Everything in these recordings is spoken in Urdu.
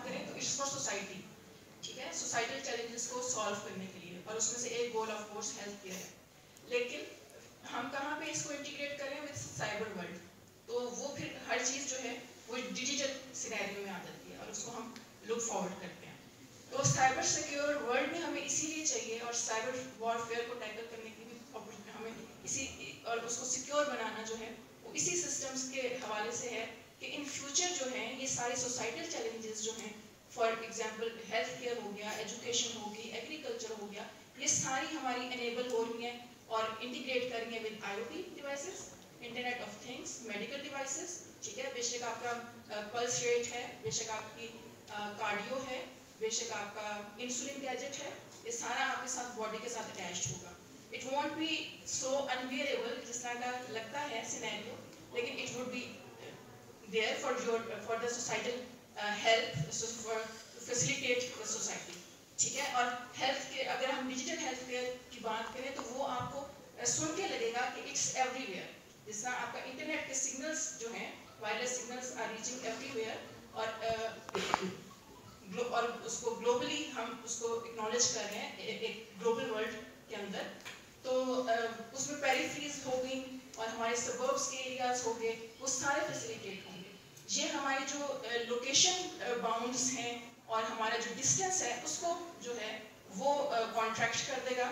بات کریں تو اٹس فار سوسائٹی، ٹھیک ہے، سوسائٹل چیلنجز کو سالو کرنے کے لیے، اور اس میں سے ایک goal of course health care ہے. لیکن ہم کہاں پہ اس کو انٹیگریٹ کریں وتھ سائبر ورلڈ، تو وہ پھر ہر چیز جو ہے وہ ڈیجیٹل سینیریو میں آ جاتی ہے اور اس کو ہم لک فارورڈ کرتے ہیں. تو سائبر سیکیور ورلڈ میں ہمیں اسی لیے چاہیے، اور سائبر وارفیئر کو ٹیکل کرنے کی بھی ہمیں اسی، اور اس کو سیکیور بنانا جو ہے وہ اسی سسٹمز کے حوالے سے ہے کہ ان فیوچر جو ہیں یہ سارے سوسائٹل چیلنجز جو ہیں، فار ایگزامپل ہیلتھ کیئر ہو گیا، ایجوکیشن ہوگی، ایگریکلچر ہو گیا، یہ ساری ہماری انیبل ہو رہی ہیں اور انٹیگریٹ کر رہی ہیں with I O T devices, internet of things, medical devices, ٹھیک ہے، بے شک آپ کا پلس ریٹ ہے، بے شک آپ کی کارڈیو ہے، بے شک آپ کا انسولین گیجٹ ہے، یہ سارا آپ کے ساتھ باڈی کے ساتھ اٹیچڈ ہوگا. It won't be so invariable جس طرح کا لگتا ہے سینیریو، لیکن it would be there for the societal health, for facilitate the society, ٹھیک ہے. اور ہیلتھ کے اگر ہم ڈیجیٹل ہیلتھ کیئر کی بات کریں تو وہ آپ کو سن کے لگے گا کہ اٹس ایوری ویئر. جس طرح آپ کا انٹرنیٹ کے سگنلس جو ہیں، wireless signals are reaching everywhere, اور اس کو گلوبلی ہم اس کو اکنالج کر رہے ہیں ایک گلوبل ورلڈ کے اندر. تو اس میں پیریفریز ہو گئی اور ہمارے سبربس کے ایریاز ہو گئے، وہ سارے فیسیلیٹیٹ ہوں گے. یہ ہماری جو لوکیشن باؤنڈس ہیں اور ہمارا جو ڈسٹینس ہے اس کو جو ہے وہ کانٹریکٹ کر دے گا،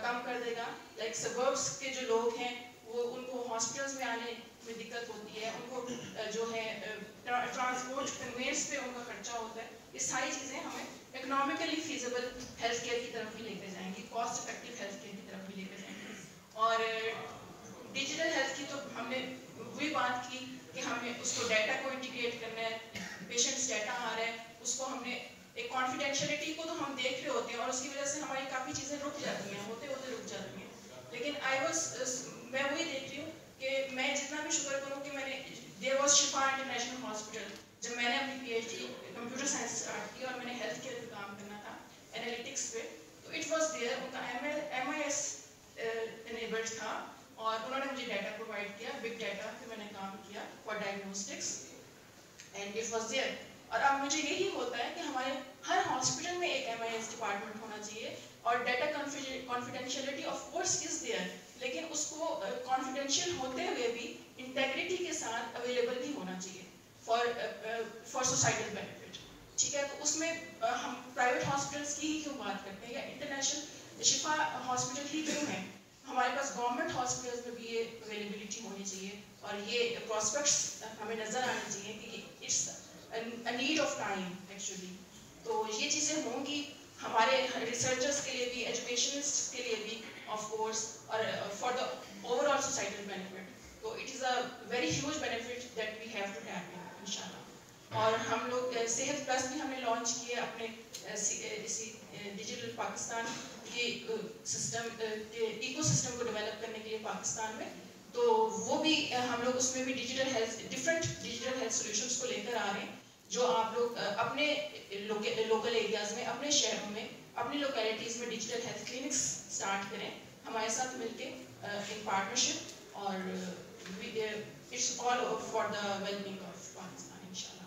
کم کر دے گا. لائک سبربس کے جو لوگ ہیں وہ ان کو ہاسپٹلس میں آنے میں دقت ہوتی ہے، ان کو جو ہے ٹرانسپورٹ کنوینس پہ ان کا خرچہ ہوتا ہے. یہ ساری چیزیں ہمیں اکنامیکلی فیزیبل ہیلتھ کیئر کی طرف بھی لے کے جائیں گی، کاسٹ افیکٹو ہیلتھ کیئر کی طرف بھی لے کے جائیں گی. اور ڈیجیٹل ہیلتھ کی تو ہم نے وہی بات کی کہ ہمیں اس کو ڈیٹا کو انٹیگریٹ کرنا ہے، پیشنٹس ڈیٹا آ رہا ہے اس کو ہم نے ایک کانفیڈینشیلٹی کو تو ہم دیکھ رہے ہوتے ہیں اور اس کی وجہ سے ہماری کافی چیزیں رک جاتی ہیں، ہوتے ہوتے رک جاتی ہیں. لیکن میں وہی دیکھ رہی ہوں کہ میں جتنا بھی شکر کروں کہ میں نے there was Shifa international hospital, جب میں نے اپنی P H D computer science start کی اور میں نے ہیلتھ کیئر پہ کام کرنا تھا، انالیٹکس پہ، تو اٹ واز دیئر، ان کا ایم آئی ایس انیبلڈ تھا اور انہوں نے مجھے ڈیٹا پرووائڈ کیا، بگ ڈیٹا پہ میں نے کام کیا for diagnostics and it was there. اور اب مجھے یہی ہوتا ہے کہ ہمارے ہر ہاسپٹل میں ایک ایم آئی ایس ڈپارٹمنٹ ہونا چاہیے، اور data confidentiality of course is there, لیکن اس کو کانفیڈینشیل ہوتے ہوئے بھی انٹیگریٹی کے ساتھ اویلیبل بھی ہونا چاہیے فار سوسائٹل بینیفٹ، ٹھیک ہے. تو اس میں ہم پرائیویٹ ہاسپٹلس کی ہی کیوں بات کرتے ہیں یا انٹرنیشنل شفا ہاسپٹل ہی کیوں ہیں؟ ہمارے پاس گورنمنٹ ہاسپٹلس میں بھی یہ اویلیبلٹی ہونی چاہیے اور یہ پراسپیکٹس ہمیں نظر آنے چاہیے کہ it's a need of time actually. تو یہ چیزیں ہوں گی ہمارے ریسرچرس کے لیے بھی، ایجوکیشنسٹ کے لیے بھی آف کورس، اور for the overall societal benefit. تو it is a very huge benefit that we have to tap ان شاء اللہ. اور ہم لوگ صحت پلس بھی ہم نے لانچ کیے اپنے اسی ڈیجیٹل پاکستان کے سسٹم کے ایکو سسٹم کو ڈیولپ کرنے کے لیے پاکستان میں. تو وہ بھی ہم لوگ اس میں بھی digital health, different digital health solutions کو لے کر آ رہے ہیں، جو آپ لوگ اپنے لوکل ایریاز میں، اپنے شہروں میں، اپنی لوکیلٹیز میں ڈیجیٹل ہیلتھ کلینکس اسٹارٹ کریں ہمارے ساتھ مل کے ان پارٹنرشپ. اور it's all for the well being of Pakistan ان شاء اللہ.